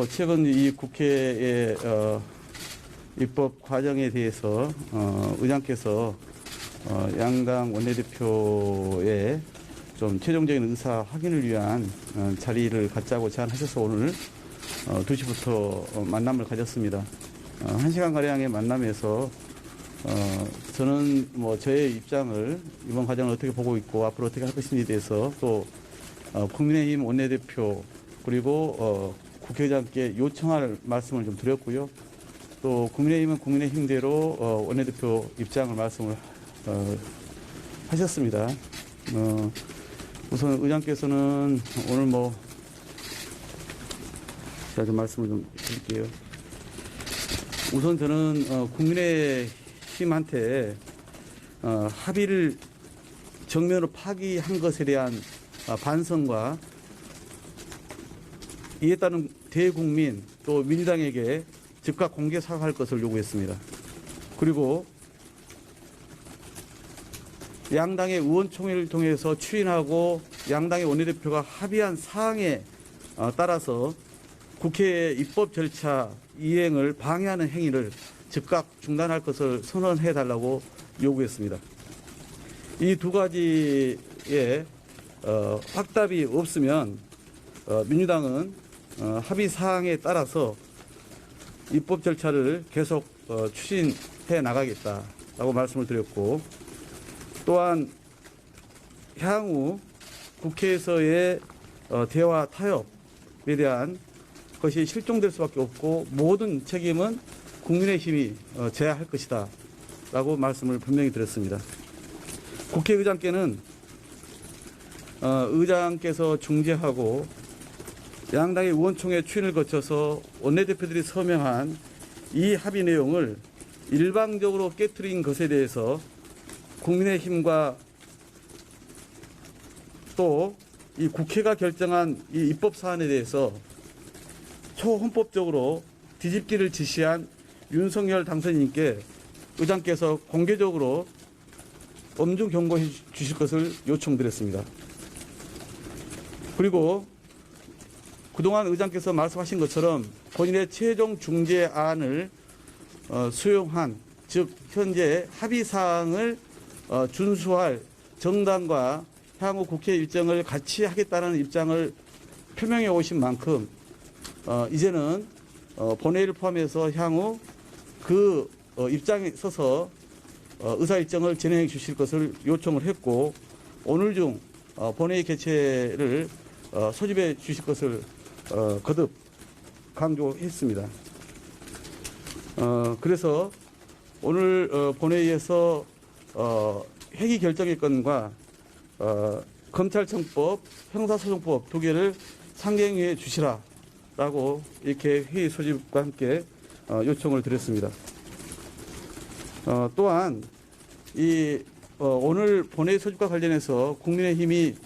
최근 이 국회의 입법 과정에 대해서 의장께서 양당 원내대표의 좀 최종적인 의사 확인을 위한 자리를 갖자고 제안하셔서 오늘 2시부터 만남을 가졌습니다. 1시간가량의 만남에서 저는 저의 입장을 이번 과정을 어떻게 보고 있고 앞으로 어떻게 할 것인지에 대해서 또 국민의힘 원내대표 그리고 국회의장께 요청할 말씀을 좀 드렸고요. 또 국민의힘은 국민의힘대로 원내대표 입장을 말씀을 하셨습니다. 우선 의장께서는 오늘 제가 좀 말씀을 좀 드릴게요. 우선 저는 국민의힘한테 합의를 정면으로 파기한 것에 대한 반성과 이에 따른 대국민 또 민주당에게 즉각 공개 사과할 것을 요구했습니다. 그리고 양당의 의원총회를 통해서 추인하고 양당의 원내대표가 합의한 사항에 따라서 국회의 입법 절차 이행을 방해하는 행위를 즉각 중단할 것을 선언해달라고 요구했습니다. 이 두 가지에 확답이 없으면 민주당은 합의 사항에 따라서 입법 절차를 계속 추진해 나가겠다라고 말씀을 드렸고, 또한 향후 국회에서의 대화 타협에 대한 것이 실종될 수밖에 없고 모든 책임은 국민의힘이 져야 할 것이다 라고 말씀을 분명히 드렸습니다. 국회의장께는 의장께서 중재하고 양당의 의원총회 추인을 거쳐서 원내대표들이 서명한 이 합의 내용을 일방적으로 깨트린 것에 대해서 국민의힘과 또 이 국회가 결정한 이 입법 사안에 대해서 초헌법적으로 뒤집기를 지시한 윤석열 당선인께 의장께서 공개적으로 엄중 경고해 주실 것을 요청드렸습니다. 그리고 그동안 의장께서 말씀하신 것처럼 본인의 최종 중재안을 수용한, 즉 현재 합의사항을 준수할 정당과 향후 국회 일정을 같이 하겠다는 입장을 표명해 오신 만큼 이제는 본회의를 포함해서 향후 그 입장에 서서 의사 일정을 진행해 주실 것을 요청을 했고, 오늘 중 본회의 개최를 소집해 주실 것을 거듭 강조했습니다. 그래서 오늘 본회의에서 회기 결정의 건과 검찰청법, 형사소송법 두 개를 상정해 주시라라고 이렇게 회의 소집과 함께 요청을 드렸습니다. 또한 오늘 본회의 소집과 관련해서 국민의힘이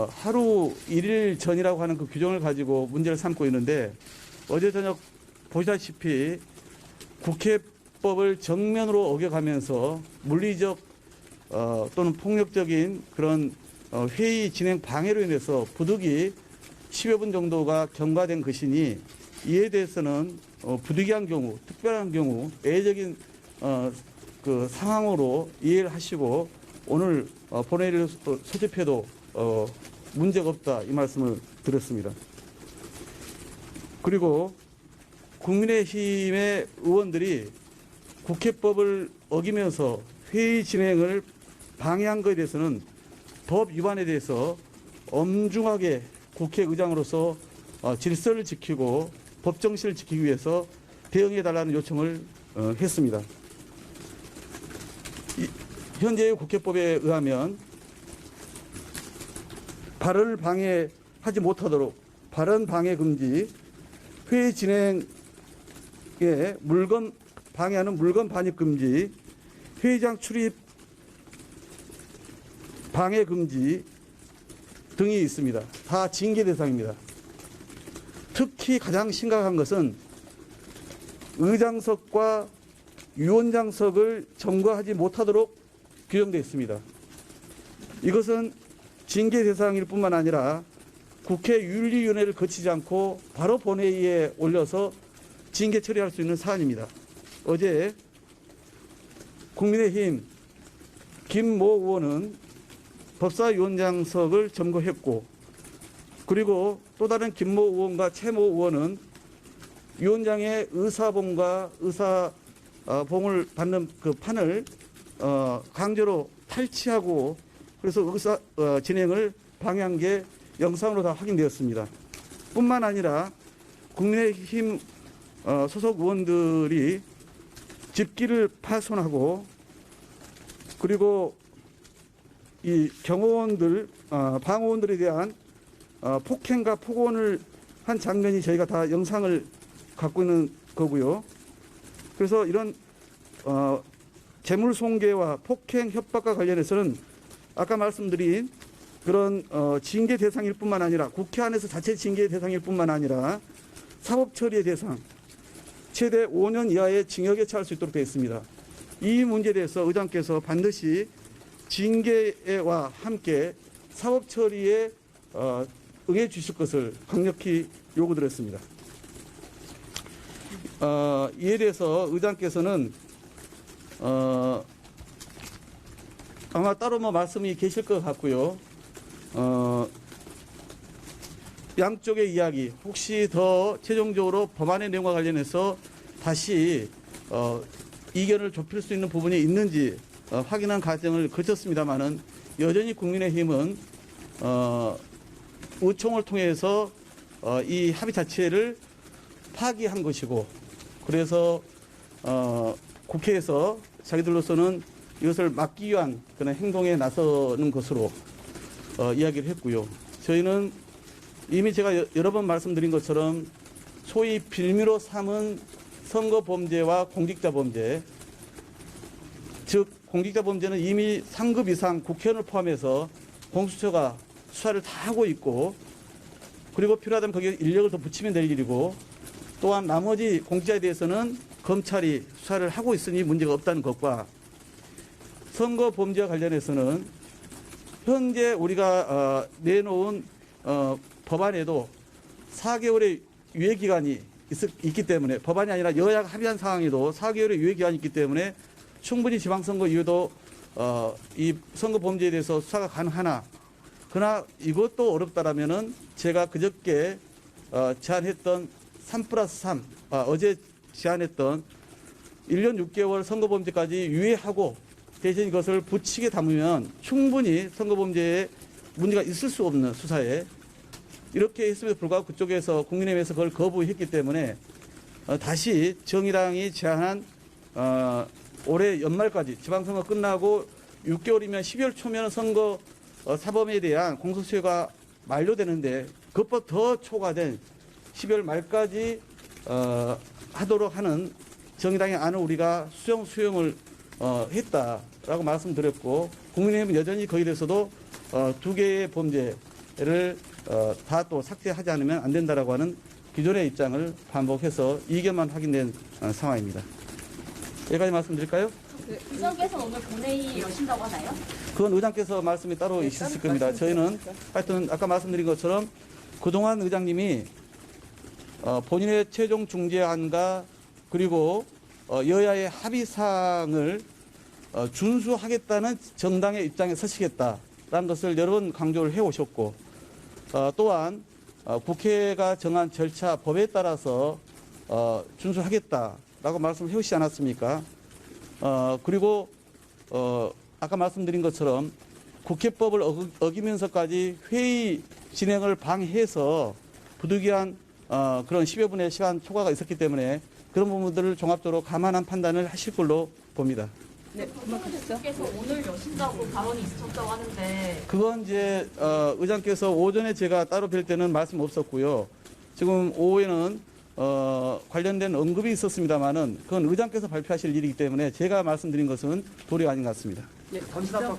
하루 1일 전이라고 하는 그 규정을 가지고 문제를 삼고 있는데, 어제 저녁 보시다시피 국회법을 정면으로 어겨가면서 물리적 또는 폭력적인 그런 회의 진행 방해로 인해서 부득이 10여 분 정도가 경과된 것이니, 이에 대해서는 부득이한 경우, 특별한 경우, 예외적인 그 상황으로 이해를 하시고 오늘 본회의를 소집해도 문제가 없다, 이 말씀을 드렸습니다. 그리고 국민의힘의 의원들이 국회법을 어기면서 회의 진행을 방해한 것에 대해서는 법 위반에 대해서 엄중하게 국회의장으로서 질서를 지키고 법 정신을 지키기 위해서 대응해달라는 요청을 했습니다. 현재의 국회법에 의하면 발언을 방해하지 못하도록 발언 방해 금지, 회의 진행에 방해하는 물건 반입 금지, 회의장 출입 방해 금지 등이 있습니다. 다 징계 대상입니다. 특히 가장 심각한 것은 의장석과 위원장석을 점거하지 못하도록 규정되어 있습니다. 이것은 징계 대상일 뿐만 아니라 국회 윤리위원회를 거치지 않고 바로 본회의에 올려서 징계 처리할 수 있는 사안입니다. 어제 국민의힘 김모 의원은 법사위원장석을 점거했고, 그리고 또 다른 김모 의원과 최모 의원은 위원장의 의사봉과 의사봉을 받는 그 판을 강제로 탈취하고 그래서 의사 진행을 방해한 게 영상으로 다 확인되었습니다. 뿐만 아니라 국민의힘 소속 의원들이 집기를 파손하고, 그리고 이 경호원들, 방호원들에 대한 폭행과 폭언을 한 장면이 저희가 다 영상을 갖고 있는 거고요. 그래서 이런 재물손괴와 폭행 협박과 관련해서는 아까 말씀드린 그런 징계 대상일 뿐만 아니라 국회 안에서 자체 징계 대상일 뿐만 아니라 사법처리의 대상, 최대 5년 이하의 징역에 처할 수 있도록 되어 있습니다. 이 문제에 대해서 의장께서 반드시 징계와 함께 사법처리에 응해 주실 것을 강력히 요구드렸습니다. 이에 대해서 의장께서는 아마 따로 말씀이 계실 것 같고요. 양쪽의 이야기, 혹시 더 최종적으로 법안의 내용과 관련해서 다시 이견을 좁힐 수 있는 부분이 있는지 확인한 과정을 거쳤습니다마는 여전히 국민의힘은 의총을 통해서 이 합의 자체를 파기한 것이고, 그래서 국회에서 자기들로서는 이것을 막기 위한 그런 행동에 나서는 것으로 이야기를 했고요. 저희는 이미 제가 여러 번 말씀드린 것처럼 소위 빌미로 삼은 선거 범죄와 공직자 범죄, 즉 공직자 범죄는 이미 상급 이상 국회의원을 포함해서 공수처가 수사를 다 하고 있고, 그리고 필요하다면 거기에 인력을 더 붙이면 될 일이고, 또한 나머지 공직자에 대해서는 검찰이 수사를 하고 있으니 문제가 없다는 것과, 선거 범죄와 관련해서는 현재 우리가 내놓은 법안에도 4개월의 유예기간이 있기 때문에, 법안이 아니라 여야가 합의한 상황에도 4개월의 유예기간이 있기 때문에 충분히 지방선거 이후에도 이 선거 범죄에 대해서 수사가 가능하나, 그러나 이것도 어렵다라면은 제가 그저께 제안했던 3+3, 어제 제안했던 1년 6개월 선거범죄까지 유예하고 대신 이것을 붙이게 담으면 충분히 선거범죄에 문제가 있을 수 없는 수사에, 이렇게 했음에도 불구하고 그쪽에서 국민의힘에서 그걸 거부했기 때문에 다시 정의당이 제안한 올해 연말까지 지방선거 끝나고 6개월이면 12월 초면 선거 사범에 대한 공소시효가 만료되는데, 그것보다 더 초과된 12월 말까지 하도록 하는 정의당의 안을 우리가 수용을 했다라고 말씀드렸고, 국민의힘은 여전히 거기에 대해서도 두 개의 범죄를 다 또 삭제하지 않으면 안 된다라고 하는 기존의 입장을 반복해서 이견만 확인된 상황입니다. 여기까지 말씀드릴까요? 의장께서 오늘 본회의 여신다고 하나요? 그건 의장께서 말씀이 따로 있으실 겁니다. 저희는 하여튼 아까 말씀드린 것처럼 그동안 의장님이 본인의 최종 중재안과 그리고 여야의 합의사항을 준수하겠다는 정당의 입장에 서시겠다라는 것을 여러 번 강조를 해오셨고, 또한 국회가 정한 절차, 법에 따라서 준수하겠다라고 말씀을 해오시지 않았습니까? 그리고 아까 말씀드린 것처럼 국회법을 어기면서까지 회의 진행을 방해해서 부득이한 그런 10여 분의 시간 초과가 있었기 때문에 그런 부분들을 종합적으로 감안한 판단을 하실 걸로 봅니다. 네, 그만하시죠. 오늘 여신다고 발언이 있으셨다고 하는데, 그건 이제 의장께서 오전에 제가 따로 뵐 때는 말씀 없었고요. 지금 오후에는 관련된 언급이 있었습니다만은 그건 의장께서 발표하실 일이기 때문에 제가 말씀드린 것은 도리가 아닌 것 같습니다. 예, 전시사법 관련